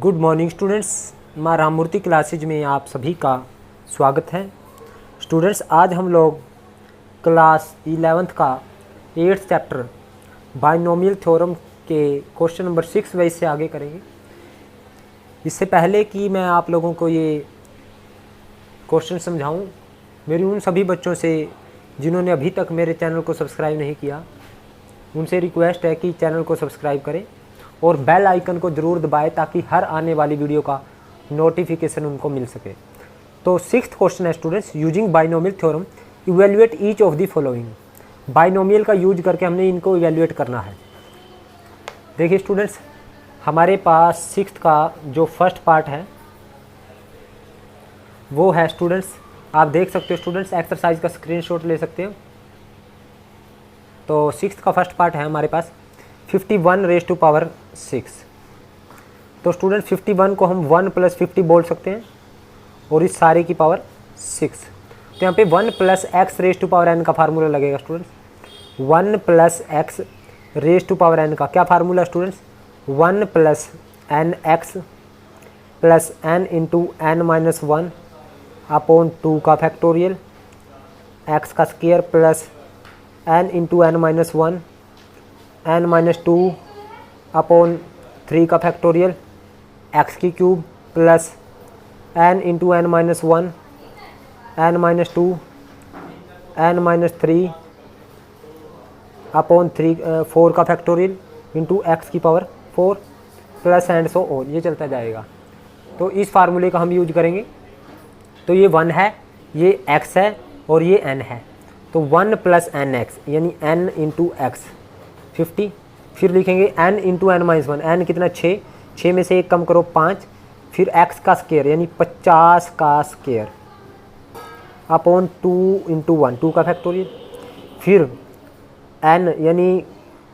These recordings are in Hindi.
गुड मॉर्निंग स्टूडेंट्स, माँ राममूर्ति क्लासेज में आप सभी का स्वागत है। स्टूडेंट्स, आज हम लोग क्लास 11th का 8th चैप्टर बाइनोमियल थ्योरम के क्वेश्चन नंबर 6 वाइज से आगे करेंगे। इससे पहले कि मैं आप लोगों को ये क्वेश्चन समझाऊं, मेरी उन सभी बच्चों से जिन्होंने अभी तक मेरे चैनल को सब्सक्राइब नहीं किया, उनसे रिक्वेस्ट है कि चैनल को सब्सक्राइब करें और बेल आइकन को ज़रूर दबाएं ताकि हर आने वाली वीडियो का नोटिफिकेशन उनको मिल सके। तो 6th क्वेश्चन है students, using binomial theorem evaluate each of the following. Binomial का यूज करके हमने इनको इवेल्युएट करना है। देखिए स्टूडेंट्स, हमारे पास 6th का जो फर्स्ट पार्ट है वो है स्टूडेंट्स, आप देख सकते हो स्टूडेंट्स, एक्सरसाइज का स्क्रीनशॉट ले सकते हो। तो 6th का फर्स्ट पार्ट है हमारे पास 51 रेज़ टू पावर 6। तो स्टूडेंट 51 को हम 1 + 50 बोल सकते हैं और इस सारे की पावर 6। तो यहाँ पे 1 + x raise to power n का फार्मूला लगेगा students. 1 + x raise to power n का क्या formula students? 1 + nx + n × n - 1 upon 2 का फैक्टोरियल, x का square plus n × n - 1 n-2 upon 3 का फैक्टोरियल, x की cube plus n × n-1 n-2 n-3 upon 4 का फैक्टोरियल इंटू x की power 4 plus and so on, ये चलता जाएगा। तो इस फार्मूले का हम यूज करेंगे। तो ये 1 है, ये x है और ये n है। तो 1 + nx यानी n × x 50, फिर लिखेंगे n × n-1, n कितना 6 में से 1 कम करो 5, फिर x का स्क्वायर यानी 50 का स्क्वायर अपॉन 2 × 1 2 का फैक्टोरियल, फिर n यानी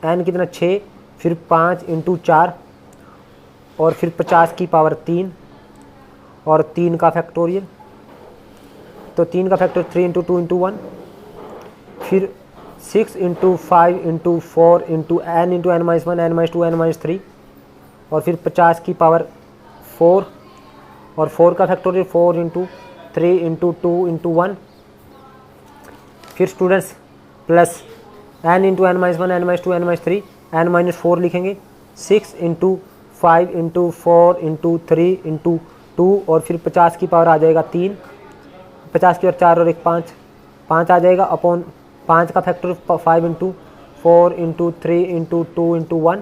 n कितना 6, फिर 5 × 4 और फिर 50 की पावर 3 और 3 का फैक्टोरियल। तो 3 का फैक्टर 3 × 2 × 1, फिर 6 × 5 × 4 × n × n-1 n-2 n-3 और फिर 50 की पावर 4 और 4 का फैक्टोरियल 4 × 3 × 2 × 1, फिर students plus n × n-1 n-2 n-3 n-4 लिखेंगे, 6 × 5 × 4 × 3 × 2 और फिर 50 की पावर आ जाएगा 3, 50 की और 4 और 1 5 आ जाएगा अपॉन 5 का फैक्टर 5 × 4 × 3 × 2 × 1,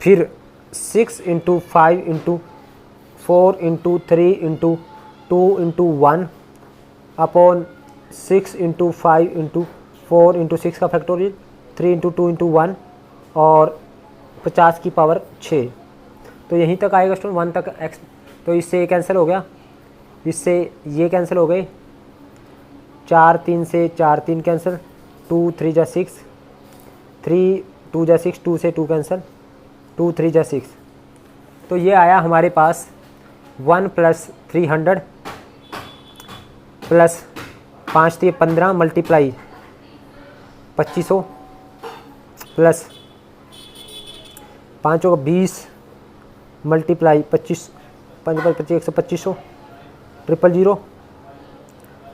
फिर 6 × 5 × 4 × 3 × 2 × 1 अपॉन 6 × 5 × 4 × 6 का फैक्टोरियल 3 × 2 × 1 और 50 की पावर 6। तो यहीं तक आएगा स्टूडेंट 1 तक x। तो इससे ये कैंसिल हो गया, इससे ये कैंसिल हो गए, 4 3 से 4 3 कैंसिल, 2 3 जा 6, 3 2 जा 6, 2 से 2 कैंसिल, 2 3 जा 6। तो ये आया हमारे पास 1 + 300 प्लस 5 × 15 मल्टीप्लाई 2500 प्लस 5 × 20 मल्टीप्लाई 25 5 × 25 125 000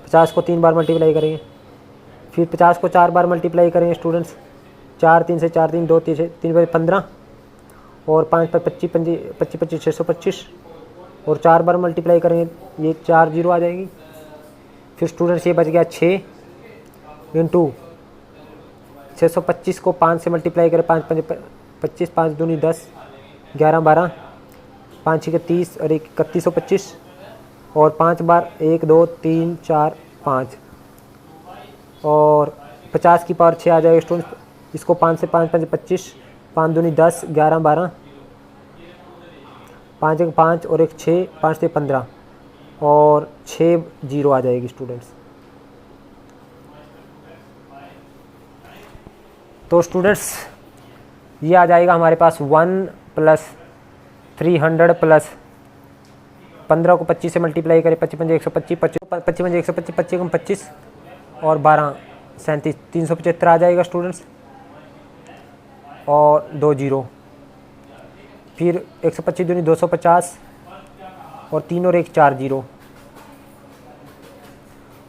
50 को 3 बार मल्टीप्लाई करेंगे, फिर 50 को 4 बार मल्टीप्लाई करेंगे स्टूडेंट्स, 4 3 से 4 3 2 3 से 3 बार 15 और 5 पर 25 25 25 625 और 4 बार मल्टीप्लाई करेंगे, ये 4 0 आ जाएंगी। फिर स्टूडेंट्स ये बच गया 6 × 625 को 5 से मल्टीप्लाई करें, 5 5 25 5 दूनी 10 11 12 5 6 30 और 1 3125 और 5 बार 1 2 3 4 5 और 50 की पावर 6 आ जाएगा स्टूडेंट्स। इसको 5 से 5 5 25 5 दूनी 10 11 12 5 1 5 और 1 6 5 से 15 और 6 0 आ जाएगी स्टूडेंट्स। तो स्टूडेंट्स ये आ जाएगा हमारे पास 1 + 300 प्लस 15 को 25 से मल्टीप्लाई करें, 25 5 125 25 5 125 25 25 और 12 37 375 आ जाएगा स्टूडेंट्स और 2 0। फिर 125 दूनी 250 और 3 और 1 4 जीरो,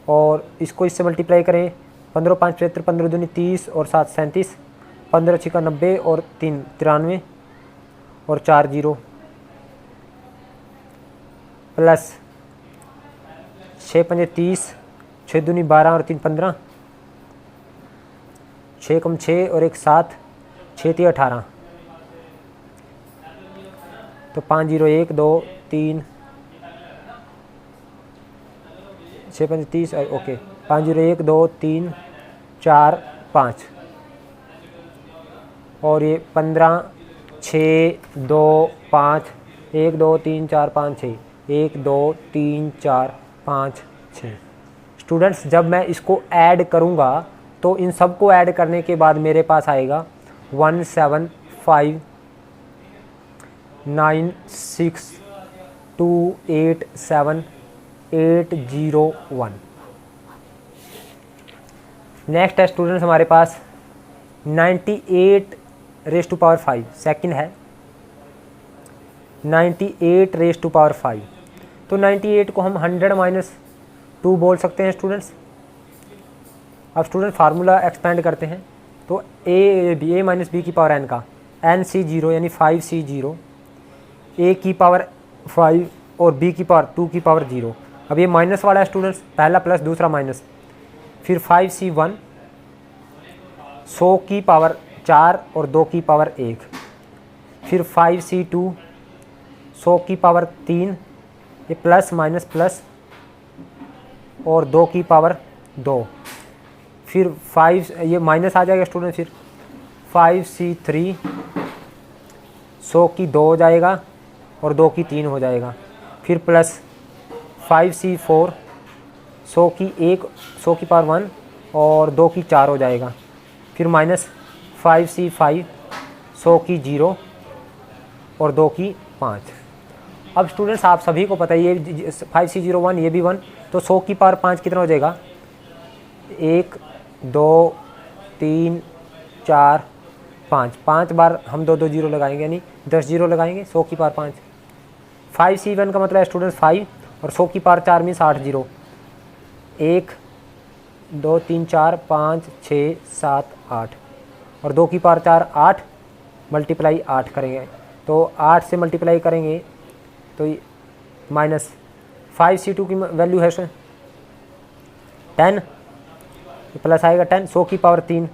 और इसको इससे मल्टीप्लाई करें 15 5 75, 15 दूनी 30 और 7 37, 15 छिका 90 और 3 93 और 4 जीरो, प्लस 6 5 30, 6 दूनी 12 और 3 15, 6 कम 6 और 1 7, 6 3 18, तो 5 0 1 2 3 6 5 30, ओके 5 0 1 2 3 4 5, और ये 15 6 2 5 1 2 3 4 5 6 1 2 3 4 5 6। स्टूडेंट्स जब मैं इसको ऐड करूँगा तो इन सब को ऐड करने के बाद मेरे पास आएगा 1 7 5 9 6 2 8 7 8 0 1। नेक्स्ट है स्टूडेंट्स हमारे पास 98 रेज़ टू पावर 5, सेकंड है 98 रेज़ टू पावर 5। तो 98 को हम 100 माइनस 2 बोल सकते हैं स्टूडेंट्स। अब स्टूडेंट फार्मूला एक्सपेंड करते हैं, तो ए माइनस बी की पावर एन का एन सी जीरो यानी 5C0, ए की पावर 5 और बी की पावर 2 की पावर 0। अब ये माइनस वाला है स्टूडेंट्स, पहला प्लस दूसरा माइनस, फिर 5C1 100 की पावर 4 और 2 की पावर 1, फिर 5C2 100 की पावर 3, ये प्लस माइनस प्लस और 2 की पावर 2, फिर 5 ये माइनस आ जाएगा स्टूडेंट, फिर 5C3 100 की 2 हो जाएगा और 2 की 3 हो जाएगा, फिर प्लस 5C4 100 की 1 100 की पावर 1 और 2 की 4 हो जाएगा, फिर माइनस 5C5 100 की 0 और 2 की 5। अब स्टूडेंट्स आप सभी को पता है ये 5C01 ये भी 1, तो 100 की पावर 5 कितना हो जाएगा 1 2 3 4 5, 5 बार हम 2 2 जीरो लगाएंगे यानी 10 जीरो लगाएंगे, 100 की पावर 5। 5C1 का मतलब है स्टूडेंट्स 5 और 100 की पावर 4 मीन्स 8 जीरो, 1 2 3 4 5 6 7 8 और 2 की पावर 4 8 मल्टीप्लाई 8 करेंगे, तो 8 से मल्टीप्लाई करेंगे तो माइनस 5C2 की वैल्यू है 10, प्लस आएगा 10, 100 की पावर 3,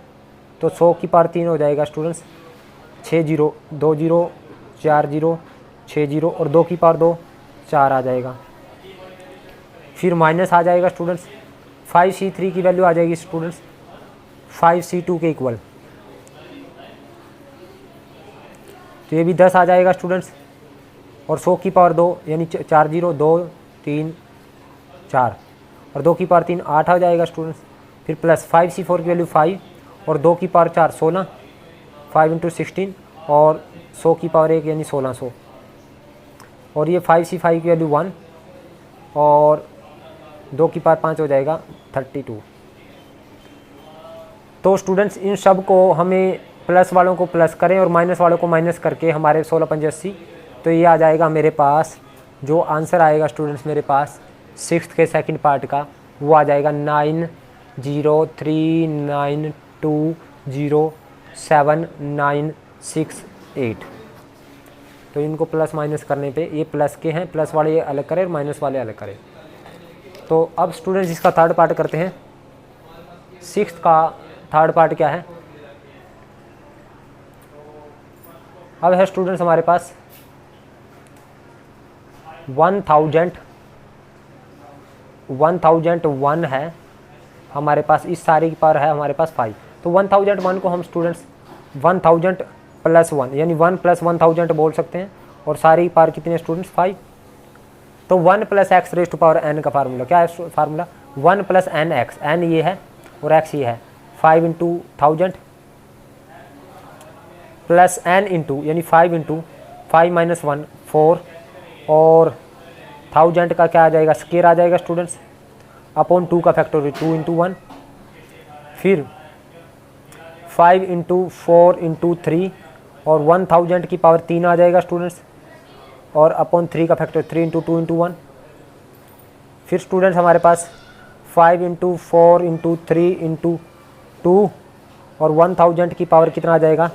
तो 100 की पावर 3 हो जाएगा students 6 zero 2 zero 4 zero 6 zero और 2 की पावर 2 4 आ जाएगा, फिर माइनस आ जाएगा स्टूडेंट्स 5C3 की वैल्यू आ जाएगी स्टूडेंट्स 5C2 के इक्वल, तो ये भी 10 आ जाएगा स्टूडेंट्स, और 100 की पावर 2 यानी 4 जीरो 2 3 4 और 2 की पावर 3 8 आ जाएगा स्टूडेंट्स, फिर प्लस 5C4 की वैल्यू 5 और 2 की पावर 4 16, 5 इंटू 16 और 100 की पावर 1 यानी 1600, और ये 5C5 की वैल्यू 1 और 2 की पावर 5 हो जाएगा 32। तो स्टूडेंट्स इन सब को हमें प्लस वालों को प्लस करें और माइनस वालों को माइनस करके हमारे 16 5 80, तो ये आ जाएगा मेरे पास जो आंसर आएगा स्टूडेंट्स मेरे पास 6th के सेकंड पार्ट का, वो आ जाएगा 9039207968। तो इनको प्लस माइनस करने पे ये प्लस के हैं, प्लस वाले ये अलग करें और माइनस वाले अलग करें। तो अब स्टूडेंट्स इसका थर्ड पार्ट करते हैं। 6th का थर्ड पार्ट क्या है, अब है स्टूडेंट्स हमारे पास 1001 है हमारे पास, इस सारी की पावर है हमारे पास 5, तो 1001 को हम स्टूडेंट्स 1000 प्लस 1 यानी 1 प्लस 1000 बोल सकते हैं, और सारी पावर कितने हैं स्टूडेंट्स 5। तो 1 plus x raise to power n का फार्मूला क्या है, formula 1 plus n x, n ये है और एक्स ये है, 5 इंटू 1000 प्लस एन इंटू यानी 5 इंटू 5 माइनस 1 4, और 1000 का क्या आ जाएगा स्केयर आ जाएगा स्टूडेंट्स, अपॉन 2 का फैक्टोरियल 2 इंटू 1, फिर 5 इंटू 4 इंटू 3 और 1000 की पावर 3 आ जाएगा स्टूडेंट्स, और अपॉन 3 का फैक्टर 3 इंटू 2 इंटू 1। फिर स्टूडेंट्स हमारे पास 5 इंटू 4 इंटू 3 इंटू 2 और 1000 की पावर कितना आ जाएगा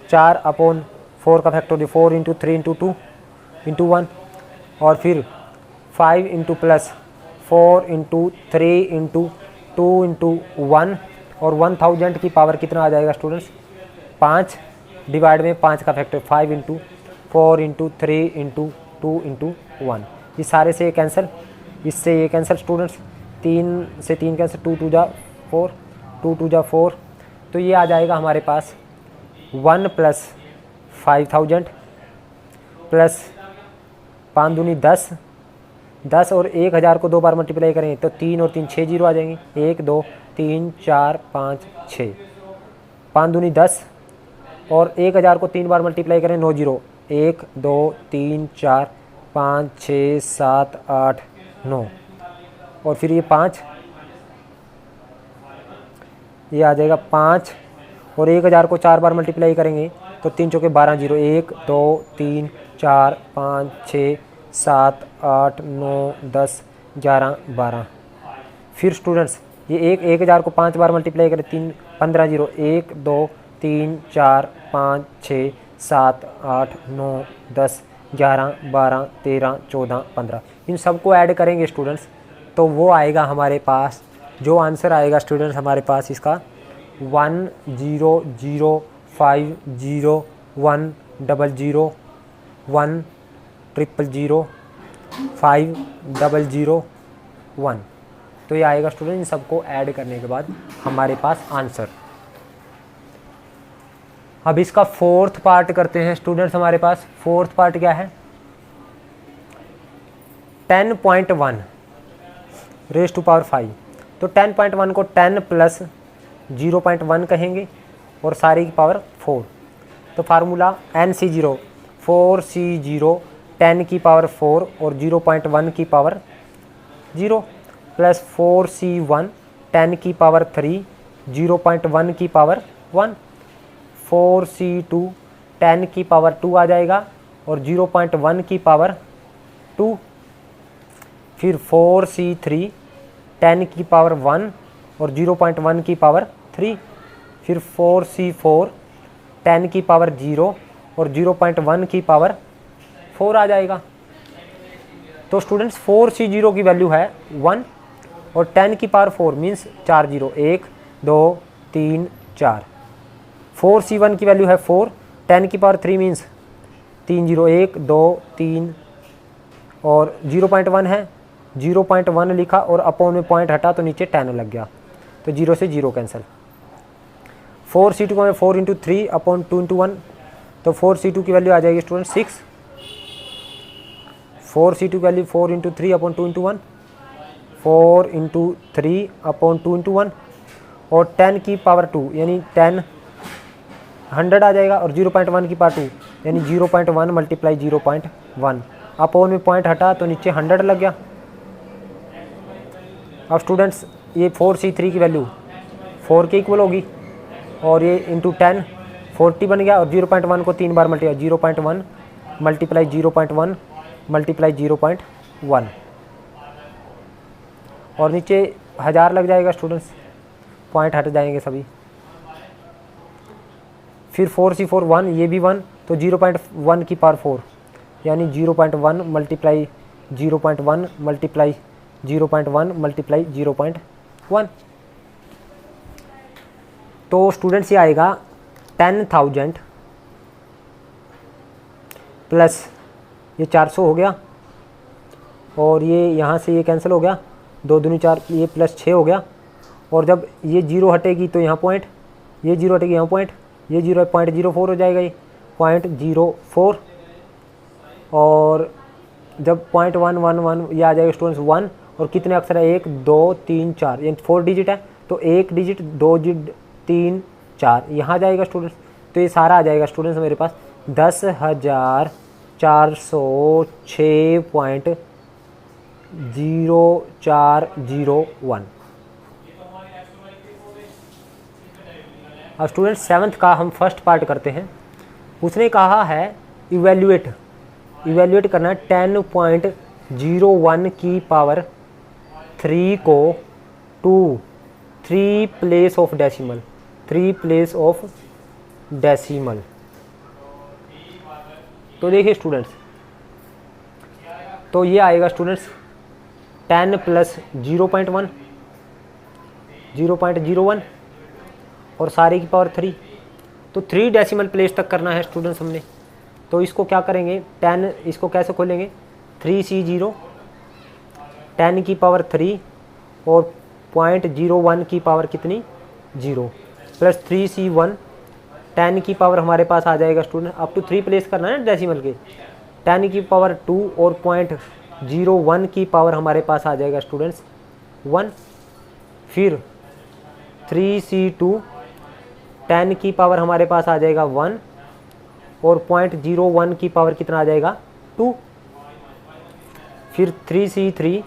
4 अपॉन 4 का फैक्टर 4 इंटू 3 इंटू 2 इंटू 1। और फिर 5 into plus 4 into 3 into 2 into 1 और 1000 की पावर कितना आ जाएगा स्टूडेंट्स 5 डिवाइड में 5 का factor 5 into 4 into 3 into 2 into 1। ये सारे से ये कैंसिल, इससे ये कैंसिल स्टूडेंट्स, 3 से 3 कैंसिल, 2 2 जा 4, 2 2 जा 4। तो ये आ जाएगा हमारे पास 1 प्लस 5000 प्लस 5 दूनी 10, 10 और 1000 को 2 बार मल्टीप्लाई करेंगे तो 3 और 3 6 जीरो आ जाएंगे, 1 2 3 4 5 6, 5 दूनी 10 और 1000 को 3 बार मल्टीप्लाई करें 9 जीरो, 1 2 3 4 5 6 7 8 9 और फिर ये 5, ये आ जाएगा 5 और 1000 को 4 बार मल्टीप्लाई करेंगे तो 3 चौके 12 जीरो, 1 2 3 4 5 6 7 8 9 10 11 12। फिर स्टूडेंट्स ये 1000 को 5 बार मल्टीप्लाई करें 3 15 जीरो, 1 2 3 4 5 6 7 8 9 10 11 12 13 14 15। इन सबको ऐड करेंगे स्टूडेंट्स तो वो आएगा हमारे पास, जो आंसर आएगा स्टूडेंट्स हमारे पास इसका 1 0 0 5 0 1 0 0 1 0 0 5 0 0 1। तो ये आएगा स्टूडेंट इन सबको ऐड करने के बाद हमारे पास आंसर। अब इसका फोर्थ पार्ट करते हैं स्टूडेंट्स। हमारे पास फोर्थ पार्ट क्या है 10.1 रेज़ टू पावर 5। तो 10.1 को 10 प्लस 0.1 कहेंगे और सारी की पावर 4। तो फार्मूला NC0 4C0 10 की पावर 4 और 0.1 की पावर 0 प्लस 4C1 10 की पावर 3 0.1 की पावर 1, 4C2 10 की पावर 2 आ जाएगा और 0.1 की पावर 2। फिर 4C3 10 की पावर 1 और 0.1 की पावर 3। फिर 4C4 10 की पावर 0 और 0.1 की पावर 4 आ जाएगा। तो स्टूडेंट्स 4C0 की वैल्यू है 1 और 10 की पावर 4 मीन्स 4 जीरो, 1 2 3 4। 4C1 की वैल्यू है 4, 10 की पावर 3 मीन्स 3 जीरो, 1 2 3 और 0.1 है, 0.1 लिखा और अपॉन में पॉइंट हटा तो नीचे 10 लग गया तो 0 से 0 कैंसिल। 4C2 को 4 इंटू 3 अपॉन 2 इंटू 1 तो 4C2 की वैल्यू आ जाएगी स्टूडेंट 6। 4C2 की value 4 into 3 upon 2 into 1, 4 into 3 upon 2 into 1 और 10 की पावर 2 यानी 10 100 आ जाएगा और 0.1 की पावर 2 यानी 0.1 मल्टीप्लाई 0.1 अपॉन में पॉइंट हटा तो नीचे 100 लग गया। अब स्टूडेंट्स ये 4C3 की वैल्यू 4 के इक्वल होगी और ये इंटू 10 40 बन गया और 0.1 को 3 बार मल्टीप्लाई 0.1 मल्टीप्लाई 0.1 मल्टीप्लाई 0.1 और नीचे 1000 लग जाएगा स्टूडेंट्स, पॉइंट हट जाएंगे सभी। फिर 4C4 1 ये भी 1 तो 0.1 की पावर 4 यानी 0.1 मल्टीप्लाई 0.1 मल्टीप्लाई 0.1 मल्टीप्लाई 0.1। तो स्टूडेंट्स ये आएगा 10,000 प्लस ये 400 हो गया और ये यहाँ से ये कैंसिल हो गया, 2 दूनी 4 ये प्लस 6 हो गया और जब ये 0 हटेगी तो यहाँ पॉइंट, ये 0 हटेगी यहाँ पॉइंट, ये 0.04 हो जाएगा, ये 0.04 और जब 0.111 ये आ जाएगा स्टूडेंट्स 1 और कितने अक्षर है 1 2 3 4 ये 4 डिजिट है तो 1 डिजिट 2 डिजिट 3 4 यहाँ जाएगा स्टूडेंट्स। तो ये सारा आ जाएगा स्टूडेंट्स मेरे पास 10,406.0401। अब स्टूडेंट्स 7th का हम फर्स्ट पार्ट करते हैं उसने कहा है इवेल्युएट करना है 10.01 की पावर 3 को to 3 place of decimal, 3 place of decimal. तो देखिए स्टूडेंट्स, तो ये आएगा स्टूडेंट्स 10 प्लस 0.1 0.01 और सारे की पावर 3। तो 3 डेसिमल प्लेस तक करना है स्टूडेंट्स हमने। तो इसको क्या करेंगे, 10, इसको कैसे खोलेंगे, 3C0 10 की पावर 3 और 0.01 की पावर कितनी 0 प्लस 3C1 10 की पावर हमारे पास आ जाएगा स्टूडेंट, अप टू 3 प्लेस करना है डेसिमल के, 10 की पावर 2 और 0.01 की पावर हमारे पास आ जाएगा स्टूडेंट्स 1। फिर 3C2 10 की पावर हमारे पास आ जाएगा 1 और 0.01 की पावर कितना आ जाएगा 2। फिर 3C3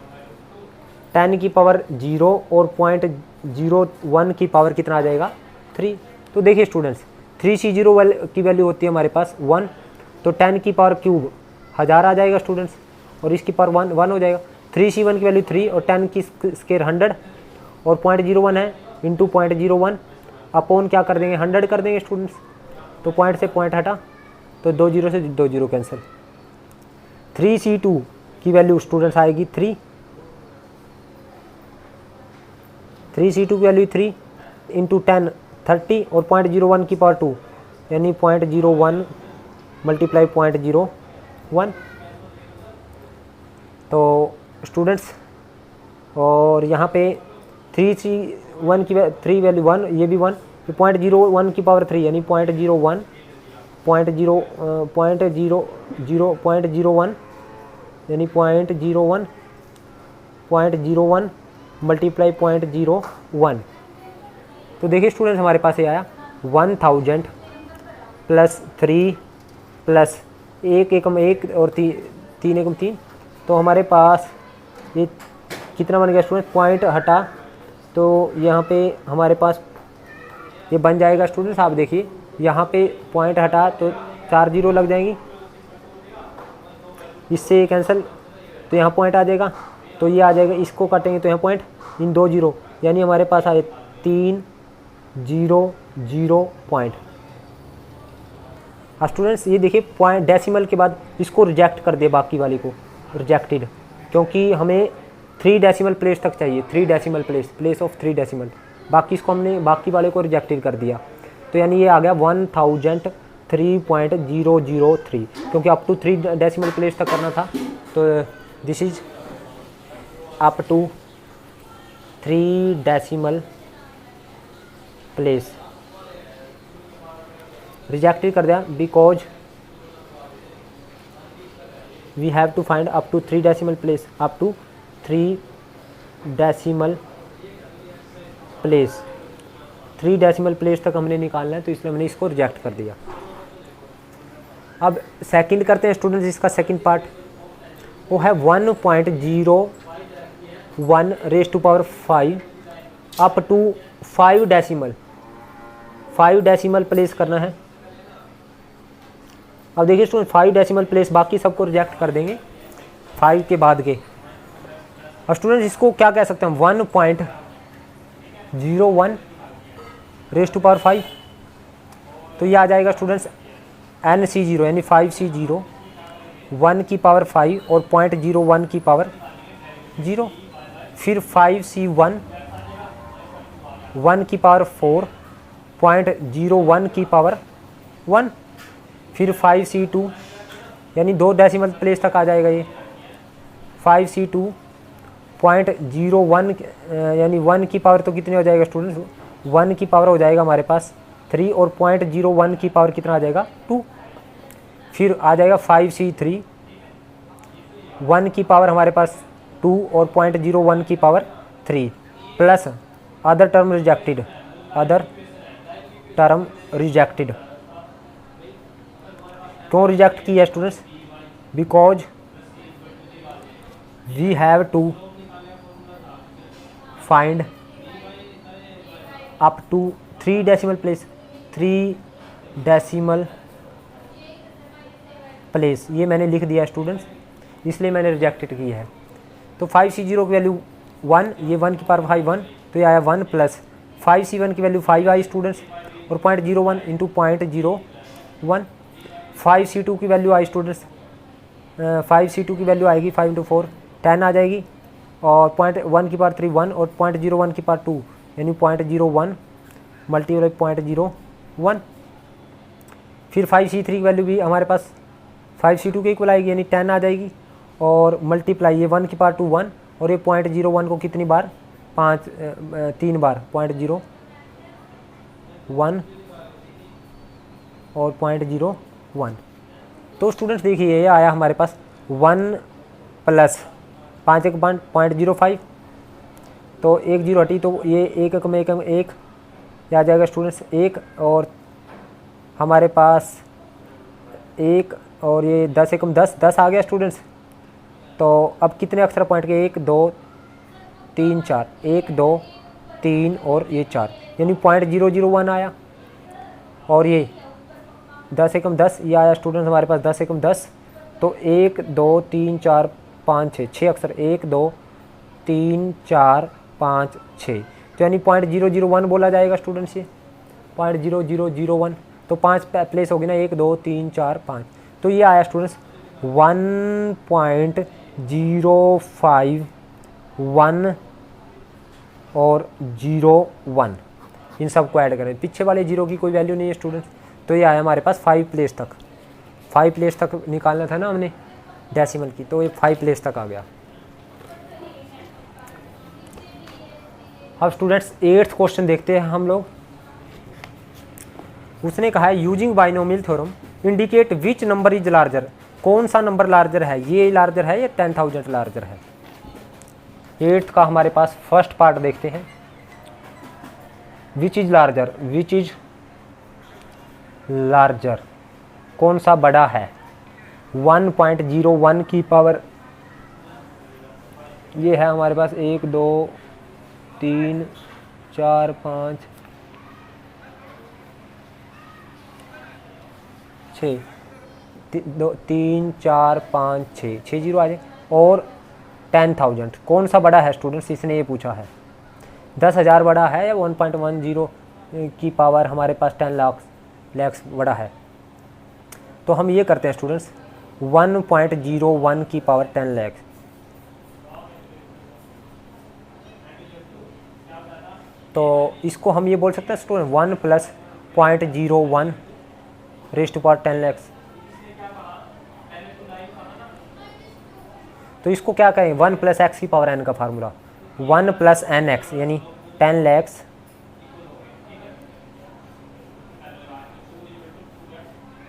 10 की पावर 0 और 0.01 की पावर कितना आ जाएगा 3। तो देखिए स्टूडेंट्स, 3C0 की वैल्यू होती है हमारे पास 1, तो 10 की पावर क्यूब 1000 आ जाएगा स्टूडेंट्स और इसकी पावर 1 हो जाएगा। 3C1 की वैल्यू 3 और 10 की स्केयर 100 और 0.01 है इंटू 0.01 अपॉन क्या कर देंगे 100 कर देंगे स्टूडेंट्स। तो पॉइंट से पॉइंट हटा तो 2 0 से 2 0 कैंसिल। 3C2 की वैल्यू स्टूडेंट्स आएगी 3, 3C2 की वैल्यू 3 इंटू 10 30 और 0.01 की पावर 2 यानी 0.01 मल्टीप्लाई 0.01। तो स्टूडेंट्स और यहाँ पे 3C1 की 3 वैल्यू 1, ये भी 1, 0.01 की पावर 3 यानी 0.01 यानी 0.01 मल्टीप्लाई 0.01। तो देखिए स्टूडेंट्स हमारे पास ये आया 1000 प्लस 3 प्लस 1 एकम 1 और 3 एकम 3। तो हमारे पास ये कितना बन गया स्टूडेंट, पॉइंट हटा तो यहाँ पे हमारे पास ये बन जाएगा स्टूडेंट्स। आप देखिए यहाँ पे पॉइंट हटा तो 4 0 लग जाएंगी, इससे ये कैंसिल, तो यहाँ पॉइंट आ जाएगा, तो ये आ जाएगा, इसको काटेंगे तो यहाँ पॉइंट, इन 2 0 यानी हमारे पास आए 3 0 0 पॉइंट। स्टूडेंट्स ये देखिए पॉइंट डेसिमल के बाद इसको रिजेक्ट कर दे, बाकी वाली को रिजेक्टेड, क्योंकि हमें 3 डेसिमल प्लेस तक चाहिए, 3 डेसिमल प्लेस ऑफ 3 डेसिमल, बाकी इसको हमने बाकी वाले को रिजेक्टेड कर दिया। तो यानी ये आ गया 1003.003, क्योंकि अप टू 3 डेसिमल प्लेस तक करना था। तो this is up to 3 decimal place, rejected कर दिया because we have to find up to 3 decimal place, up to 3 decimal place, 3 decimal place तक हमने निकालना है, तो इसलिए हमने इसको रिजेक्ट कर दिया। अब सेकंड करते हैं स्टूडेंट्स, इसका सेकंड पार्ट वो है 1.01 raise to power 5 up to 5 decimal place करना है। अब देखिए स्टूडेंट 5 डेसिमल प्लेस, बाकी सबको रिजेक्ट कर देंगे 5 के बाद के। और स्टूडेंट्स इसको क्या कह सकते हैं, 1.01 रेज़ टू पावर 5, तो ये आ जाएगा स्टूडेंट्स NC0 यानी 5C0 1 की पावर 5 और 0.01 की पावर 0, फिर 5C1 1 की पावर 4 0.01 की पावर 1, फिर 5C2 यानी 2 डेसिमल प्लेस तक आ जाएगा ये, 5C2 0.01 यानी 1 की पावर तो कितनी हो जाएगा स्टूडेंट्स, 1 की पावर हो जाएगा हमारे पास 3 और 0.01 की पावर कितना आ जाएगा 2, फिर आ जाएगा 5C3 1 की पावर हमारे पास 2 और 0.01 की power 3 plus other term rejected. क्यों रिजेक्ट किया students, because we have to find up to 3 decimal place, 3 decimal place, ये मैंने लिख दिया स्टूडेंट्स, इसलिए मैंने रिजेक्टेड की है। तो 5C0 की वैल्यू 1, ये 1 की पावर 5 1, तो ये आया 1 प्लस 5C1 की वैल्यू 5 आई स्टूडेंट्स, और 0.01 इंटू 0.01। 5C2 की वैल्यू आई स्टूडेंट्स, 5C2 की वैल्यू आएगी 5 इंटू 4 10 आ जाएगी, और 0.1 की पावर 3 1, और 0.01 की पावर 2 यानी 0.01 मल्टीप्लाई 0.01। फिर 5C3 की वैल्यू भी हमारे पास 5C2 के इक्वल आएगी यानी 10 आ जाएगी, और मल्टीप्लाई ये 1 की पावर 2 1, और ये 0.01 को कितनी बार 3 बार 0.01 और 0.01। तो स्टूडेंट्स देखिए ये आया हमारे पास 1 प्लस 5 1 0.05, तो 1 0 हटी, तो ये 1 1 में 1 1 आ जाएगा स्टूडेंट्स 1, और हमारे पास 1, और ये 10 1 10 10 आ गया स्टूडेंट्स। तो अब कितने अक्षर पॉइंट के 1 2 3 4, 1 2 3 और ये 4, यानी 0.001 आया, और ये 10 1 10 ये आया स्टूडेंट्स हमारे पास 10 1 10, तो 1 2 3 4 5 6 6 अक्षर 1 2 3 4 5 6, तो यानी 0.001 बोला जाएगा स्टूडेंट्स, ये 0.0001। तो 5 प्लेस होगी ना, 1 2 3 4 5, तो ये आया स्टूडेंट्स 1.051 और 01, इन सब को ऐड करें, पीछे वाले 0 की कोई वैल्यू नहीं है स्टूडेंट्स, तो ये आया हमारे पास 5 प्लेस तक। 5 प्लेस तक निकालना था ना हमने डेसिमल की, तो ये 5 प्लेस तक आ गया। अब स्टूडेंट्स 8th क्वेश्चन देखते हैं हम लोग। उसने कहा है using binomial theorem indicate which number is larger, कौन सा नंबर लार्जर है, ये लार्जर है या 10,000 लार्जर है। 8th का हमारे पास फर्स्ट पार्ट देखते हैं, which is larger, which is larger, कौन सा बड़ा है। 1.01 की पावर, ये है हमारे पास 1 2 3 4 5 6 3 4 5 6 6 0 आ जाए, और 10,000 कौन सा बड़ा है स्टूडेंट्स, इसने ये पूछा है। 10,000 बड़ा है या 1.10 की पावर हमारे पास 10 लाख बड़ा है। तो हम ये करते हैं स्टूडेंट्स 1.01 की पावर 10 लाख, तो इसको हम ये बोल सकते हैं student 1 plus 0.01 raise to power 10 lakh. तो इसको क्या कहें 1 प्लस एक्स की पावर n का फार्मूला, 1 प्लस एन एक्स यानी 10 lakh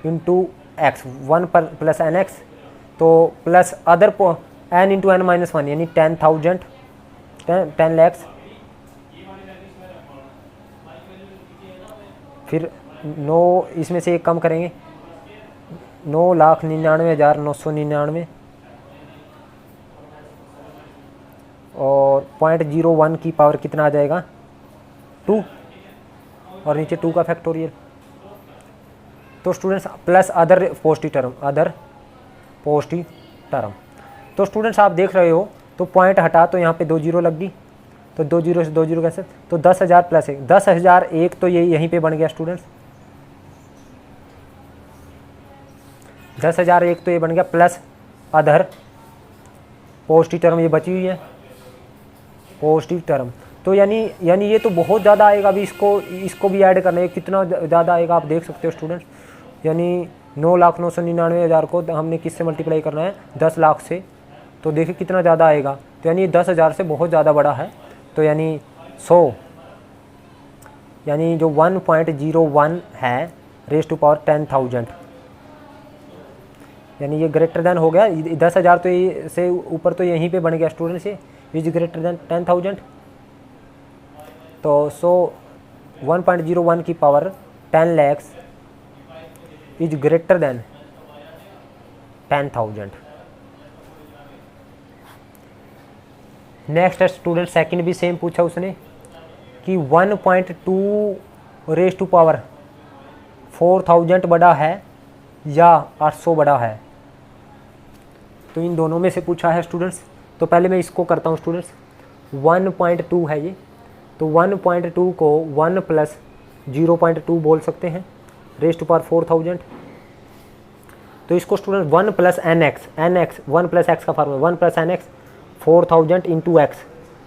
into x, 1 plus n x, तो plus other n into n minus 1 यानी 10,000 10 लाख, फिर 9 इसमें से एक कम करेंगे 9,99,999, और 0.01 की पावर कितना आ जाएगा 2, और नीचे 2 का फैक्टोरियल। तो students plus other positive term, other positive term. तो स्टूडेंट्स आप देख रहे हो, तो पॉइंट हटा तो यहाँ पे 2 0 लग गई, तो 2 0 से 2 0 कैसे, तो 10,000 प्लस 1, 10,001 तो ये यहीं पे बन गया स्टूडेंट्स, 10,001 तो ये बन गया, प्लस अदर पॉजिटिव टर्म ये बची हुई है पॉजिटिव टर्म। तो यानी ये तो बहुत ज़्यादा आएगा, अभी इसको भी ऐड करना है, कितना ज़्यादा आएगा आप देख सकते हो स्टूडेंट्स, यानी 9,999,000 को हमने किससे मल्टीप्लाई करना है 10 लाख से, तो देखिए कितना ज़्यादा आएगा, तो यानी 10,000 से बहुत ज़्यादा बड़ा है, तो यानी 100, यानी जो 1.01 है रेज़ टू पावर 10,000, यानी ये ग्रेटर देन हो गया 10,000, तो ये से ऊपर तो यहीं पे बन गया स्टूडेंट्स, ये इज ग्रेटर देन 10,000, तो 1.01 की power 10 lakh is greater then 10,000। Next है स्टूडेंट सेकंड भी सेम पूछा उसने कि 1.2 रेज़ टू पावर 4,000 बड़ा है या 800 बड़ा है। तो इन दोनों में से पूछा है स्टूडेंट्स। तो पहले मैं इसको करता हूँ स्टूडेंट्स। 1.2 है ये, तो 1.2 को 1 प्लस 0.2 बोल सकते हैं, रेज़ टू पावर 4000। तो इसको student 1 plus n x, 1 plus x का formula 1 plus n x 4000 into x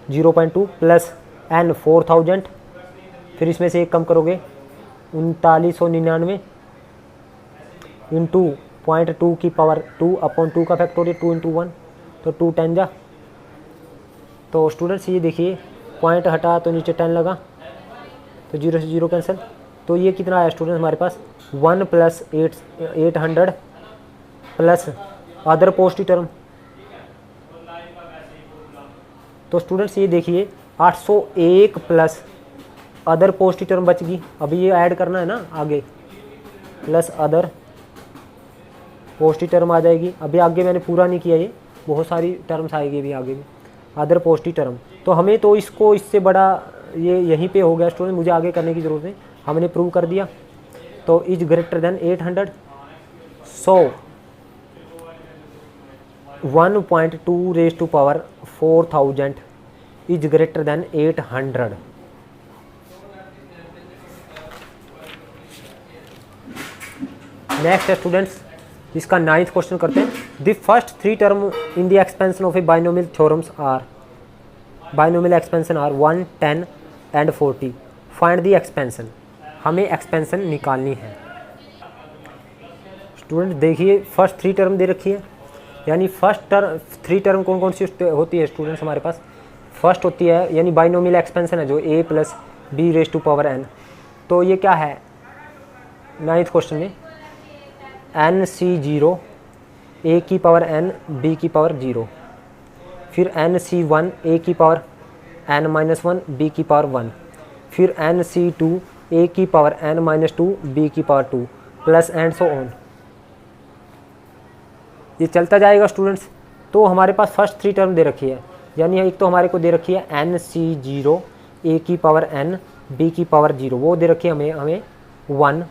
0.2 plus n 4000, फिर इसमें से एक कम करोगे 3999 इंटू 0.2 की पावर 2 अपॉन 2 का फैक्टोरियल 2 इंटू 1, तो 2 10 जा। तो स्टूडेंट्स ये देखिए पॉइंट हटा तो नीचे 10 लगा, तो 0 से 0 कैंसिल। तो ये कितना आया स्टूडेंट्स हमारे पास 1 plus 800 plus other positive term. तो स्टूडेंट्स ये देखिए 801 प्लस अदर पॉजिटिव टर्म बच गई। अभी ये ऐड करना है ना आगे, प्लस अदर पॉजिटिव टर्म आ जाएगी। अभी आगे मैंने पूरा नहीं किया, ये बहुत सारी टर्म्स आएगी अभी आगे भी, अदर पॉजिटिव टर्म। तो हमें तो इसको इससे बड़ा ये यहीं पे हो गया स्टूडेंट, मुझे आगे करने की ज़रूरत नहीं, हमने प्रूव कर दिया। तो is greater than 800, so 1.2 raise to power 4000 is greater than 800। Next है स्टूडेंट्स, इसका 9th क्वेश्चन करते हैं। The first 3 term in the expansion of a binomial theorems are, binomial expansion are 1, 10 and 40। Find the expansion, हमें एक्सपेंशन निकालनी है। स्टूडेंट देखिए फर्स्ट 3 टर्म दे रखी है, यानी फर्स्ट टर्म 3 टर्म कौन कौन सी होती है स्टूडेंट्स हमारे पास। फर्स्ट होती है यानी बाइनोमियल एक्सपेंशन है जो a plus b raise to power n। तो ये क्या है 9th क्वेश्चन में, NC0 a की पावर n b की पावर 0, फिर NC1 a की पावर n-1 b की पावर 1, फिर NC2 a की पावर n-2 b की power 2 plus and so on. ये चलता जाएगा स्टूडेंट्स। तो हमारे पास फर्स्ट 3 टर्म दे रखी है, यानी एक तो हमारे को दे रखी है NC0 a की पावर n b की पावर 0, वो दे रखी है हमें 1,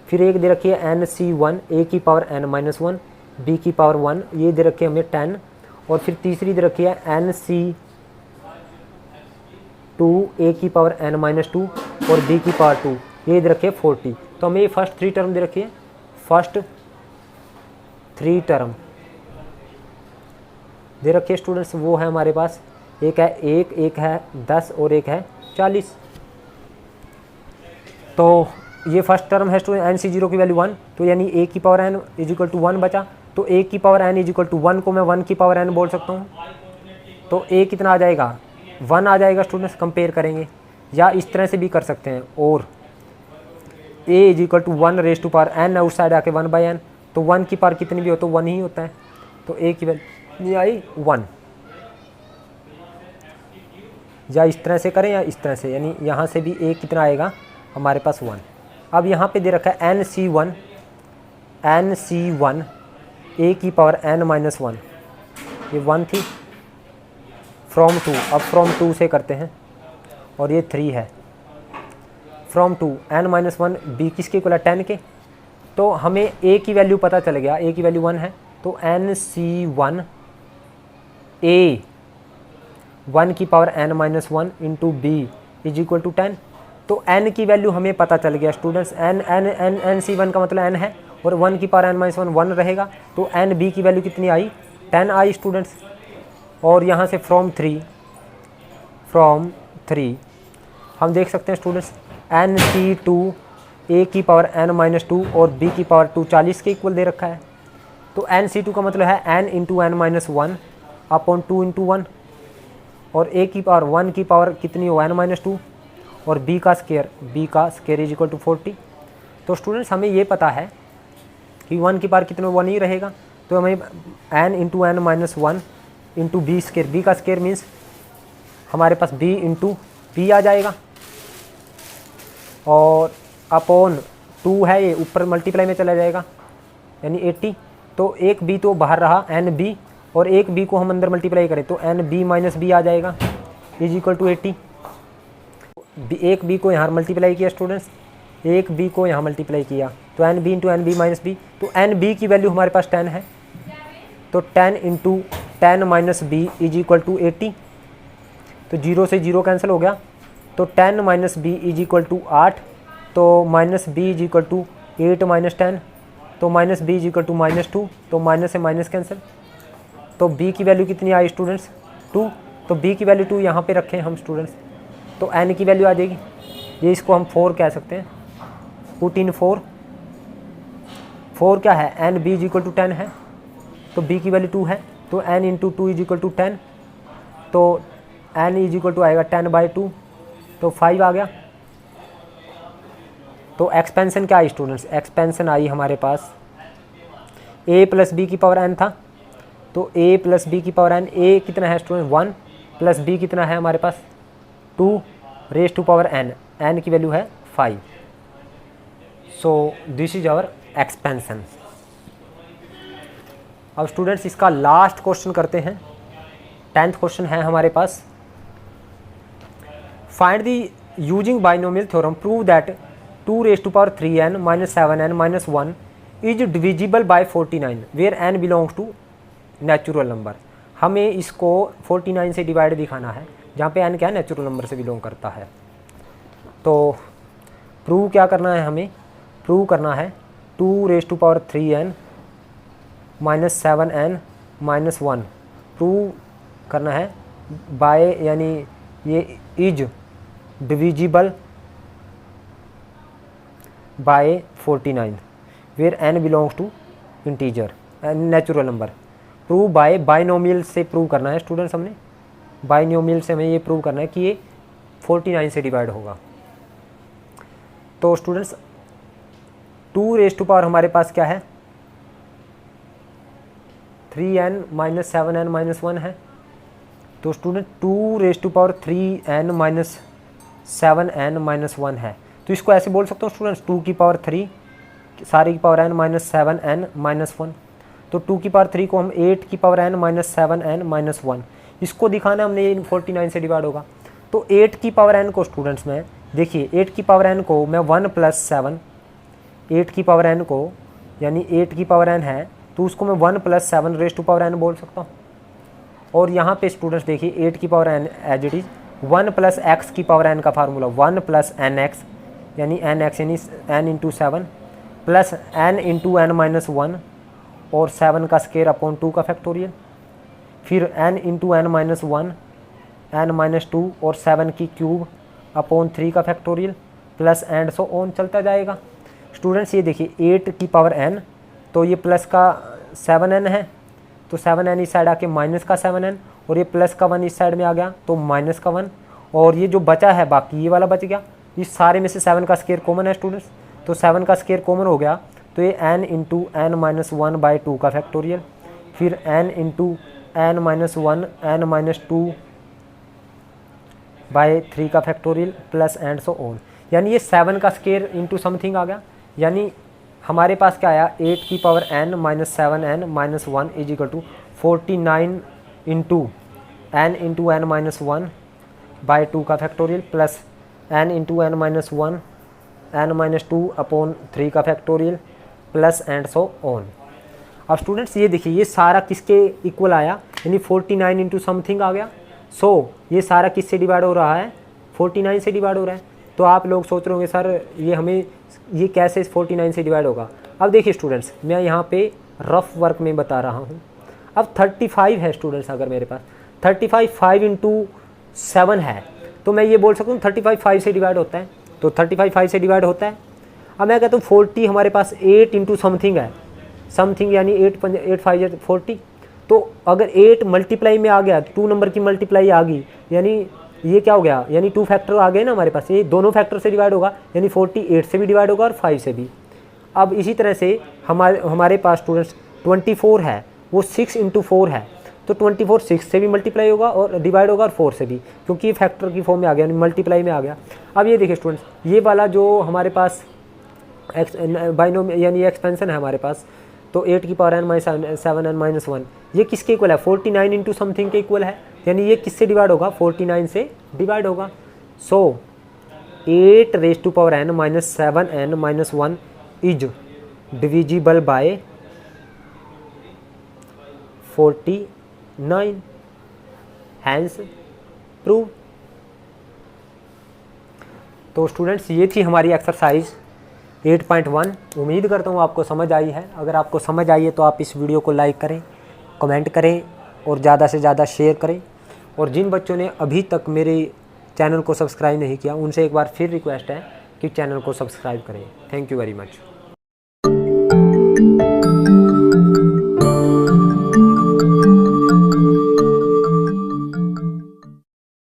फिर एक दे रखी है NC1 a की पावर n-1 b की पावर 1, ये दे रखी है हमें 10, और फिर तीसरी दे रखी है NC2 a की पावर n-2 और b की पावर 2, ये दे रखी है 40। तो हमें ये फर्स्ट 3 टर्म दे रखी है, फर्स्ट 3 टर्म दे रखी है स्टूडेंट्स, वो है हमारे पास एक है 1, एक है 10 और एक है 40। तो ये फर्स्ट टर्म है स्टूडेंट NC0 की वैल्यू 1, तो यानी a की power n is equal to 1 बचा। तो a की power n is equal to 1 को मैं 1 की पावर n बोल सकता हूँ। तो a कितना आ जाएगा 1 आ जाएगा स्टूडेंट्स, कंपेयर करेंगे, या इस तरह से भी कर सकते हैं, और a is equal to 1 raise to power n उस साइड आके 1/n, तो 1 की पावर कितनी भी हो तो 1 ही होता है। तो a की वैल्यू आई 1, या इस तरह से करें या इस तरह से, यानी यहाँ से भी a कितना आएगा हमारे पास 1। अब यहाँ पे दे रखा है NC1 a की पावर n-1, ये 1 थी, फ्रॉम 2, अब फ्रॉम 2 से करते हैं, और ये 3 है, फ्रॉम 2 n-1 b किसके इक्वल है 10 के। तो हमें a की वैल्यू पता चल गया, a की वैल्यू 1 है, तो NC1 a 1 की power n-1 into b is equal to 10। तो n की वैल्यू हमें पता चल गया स्टूडेंट्स, NC1 का मतलब n है, और 1 की पावर n-1 1 रहेगा, तो NB की वैल्यू कितनी आई 10 आई स्टूडेंट्स। और यहाँ से फ्रॉम 3 हम देख सकते हैं स्टूडेंट्स NC2 a की पावर n-2 और b की पावर 2 40 के इक्वल दे रखा है। तो NC2 का मतलब है n into n-1 upon 2 into 1, और a की पावर 1 की पावर कितनी हो n-2, और b का स्केयर इज इक्वल टू 40। तो स्टूडेंट्स हमें ये पता है कि 1 की पावर कितने 1 ही रहेगा, तो हमें n into n-1 into b square, b का स्केयर मीन्स हमारे पास b इंटू पी आ जाएगा, और अपॉन 2 है ये ऊपर मल्टीप्लाई में चला जाएगा यानी 80। तो एक b तो बाहर रहा NB, और एक b को हम अंदर मल्टीप्लाई करें तो NB माइनस b आ जाएगा इज इक्वल टू 80। एक b को यहाँ मल्टीप्लाई किया स्टूडेंट्स, एक b को यहाँ मल्टीप्लाई किया, तो NB into NB minus b, तो NB की वैल्यू हमारे पास 10 है, तो 10 into 10 minus b is equal to 80, तो 0 से 0 कैंसिल हो गया, तो 10 minus b is equal to 8, तो minus b is equal to 8 minus 10, तो minus b is equal to -2, तो माइनस से माइनस कैंसिल, तो b की वैल्यू कितनी आई स्टूडेंट्स 2, तो b की वैल्यू 2 यहाँ पे रखें हम स्टूडेंट्स, तो n की वैल्यू आ जाएगी, ये इसको हम 4 कह सकते हैं, पुट इन 4 क्या है, n b is equal to 10 है, तो b की वैल्यू 2 है, तो n into 2 is equal to 10, तो n इज इक्वल टू आएगा 10/2, तो 5 आ गया। तो एक्सपेंशन क्या आई स्टूडेंट्स, एक्सपेंशन आई हमारे पास a प्लस बी की पावर n था, तो a प्लस बी की पावर n, a कितना है स्टूडेंट 1 प्लस b कितना है हमारे पास 2 raise to power n, n की वैल्यू है 5। So this is our expansion. अब स्टूडेंट्स इसका लास्ट क्वेश्चन करते हैं, 10th क्वेश्चन है हमारे पास, find the using binomial theorem prove that 2 raise to power 3n minus 7n minus 1 is divisible by 49 where n belongs to natural number. हमें इसको 49 से डिवाइड दिखाना है, जहाँ पे n क्या है नेचुरल नंबर से बिलोंग करता है। तो प्रूव क्या करना है, हमें प्रूव करना है 2 raise to power 3n minus 7n minus 1 prove करना है बाय, यानी ये is divisible by 49 where n belongs to integer natural number. Prove by binomial से प्रूव करना है स्टूडेंट्स, हमने बाइनोमियल से हमें ये प्रूव करना है कि ये 49 से डिवाइड होगा। तो स्टूडेंट्स 2 रेज टू पावर हमारे पास क्या है 3n माइनस 7n माइनस 1 है, तो student 2 raise to power 3n minus 7n minus 1 है, तो इसको ऐसे बोल सकता हूँ स्टूडेंट्स 2 की पावर 3 सारी की power n minus 7n minus 1, तो 2 की पावर 3 को हम 8 की power n minus 7n minus 1, इसको दिखाना हमने ये 49 से डिवाइड होगा। तो 8 की पावर n को स्टूडेंट्स में देखिए 8 की पावर n को मैं 1 प्लस 7, 8 की पावर n को यानी 8 की पावर n है तो उसको मैं 1 plus 7 raise to power n बोल सकता हूँ। और यहाँ पे स्टूडेंट्स देखिए 8 की power n as it is 1 plus x की पावर n का फार्मूला 1 प्लस एन एक्स यानी एन एक्स यानी n into 7 plus n into n minus 1 और 7 का स्केयर अपॉन 2 का फैक्टोरियल, फिर n into n minus 1 n minus 2 और 7 की क्यूब अपॉन 3 का factorial plus and so on चलता जाएगा। स्टूडेंट्स ये देखिए 8 की पावर n, तो ये प्लस का 7n है, तो 7n इस साइड आके माइनस का 7n और ये प्लस का 1 इस साइड में आ गया तो माइनस का 1, और ये जो बचा है बाकी ये वाला बच गया। इस सारे में से 7 का स्केयर कॉमन है स्टूडेंट्स, तो 7 का स्केयर कॉमन हो गया तो ये n into n minus 1 by 2 का फैक्टोरियल, फिर n into n minus 1 n minus 2 by 3 का factorial plus and so on, यानी ये 7 का स्केयर इंटू समथिंग आ गया। यानी हमारे पास क्या आया 8 की power n minus 7n minus 1 is equal to 49 into n into n minus 1 by 2 का factorial plus n into n minus 1 n minus 2 upon 3 का factorial plus and so on. अब स्टूडेंट्स ये देखिए ये सारा किसके इक्वल आया, यानी 49 इंटू समथिंग आ गया। सो ये सारा किससे डिवाइड हो रहा है 49 से डिवाइड हो रहा है। तो आप लोग सोच रहे होंगे सर ये हमें ये कैसे 49 से डिवाइड होगा। अब देखिए स्टूडेंट्स मैं यहाँ पे रफ वर्क में बता रहा हूँ। अब 35 है स्टूडेंट्स, अगर मेरे पास 35 5 इंटू 7 है तो मैं ये बोल सकता हूँ 35 5 से डिवाइड होता है, तो 35 5 से डिवाइड होता है। अब मैं कहता हूँ 40 हमारे पास 8 इंटू समथिंग है, समथिंग यानी 8 5 40, तो अगर 8 मल्टीप्लाई में आ गया 2 नंबर की मल्टीप्लाई आ गई, यानी ये क्या हो गया, यानी 2 फैक्टर आ गए ना हमारे पास, ये दोनों फैक्टर से डिवाइड होगा, यानी 48 से भी डिवाइड होगा और 5 से भी। अब इसी तरह से हमारे पास स्टूडेंट्स 24 है, वो 6 इंटू 4 है, तो 24 6 से भी मल्टीप्लाई होगा और डिवाइड होगा और 4 से भी, क्योंकि ये फैक्टर की फॉर्म में आ गया, यानी मल्टीप्लाई में आ गया। अब ये देखिए स्टूडेंट्स ये वाला जो हमारे पास बाइनोम यानी एक्सपेंशन है हमारे पास, तो 8 की power n minus 7n minus 1 ये किसके इक्वल है 49 इंटू समथिंग के इक्वल है, यानी ये किससे डिवाइड होगा 49 से डिवाइड होगा। So 8 raise to power n minus 7n minus 1 is divisible by 49 hence prove. तो स्टूडेंट्स ये थी हमारी एक्सरसाइज 8.1। उम्मीद करता हूँ आपको समझ आई है। अगर आपको समझ आई है तो आप इस वीडियो को लाइक करें, कमेंट करें और ज़्यादा से ज़्यादा शेयर करें। और जिन बच्चों ने अभी तक मेरे चैनल को सब्सक्राइब नहीं किया उनसे एक बार फिर रिक्वेस्ट है कि चैनल को सब्सक्राइब करें। Thank you very much.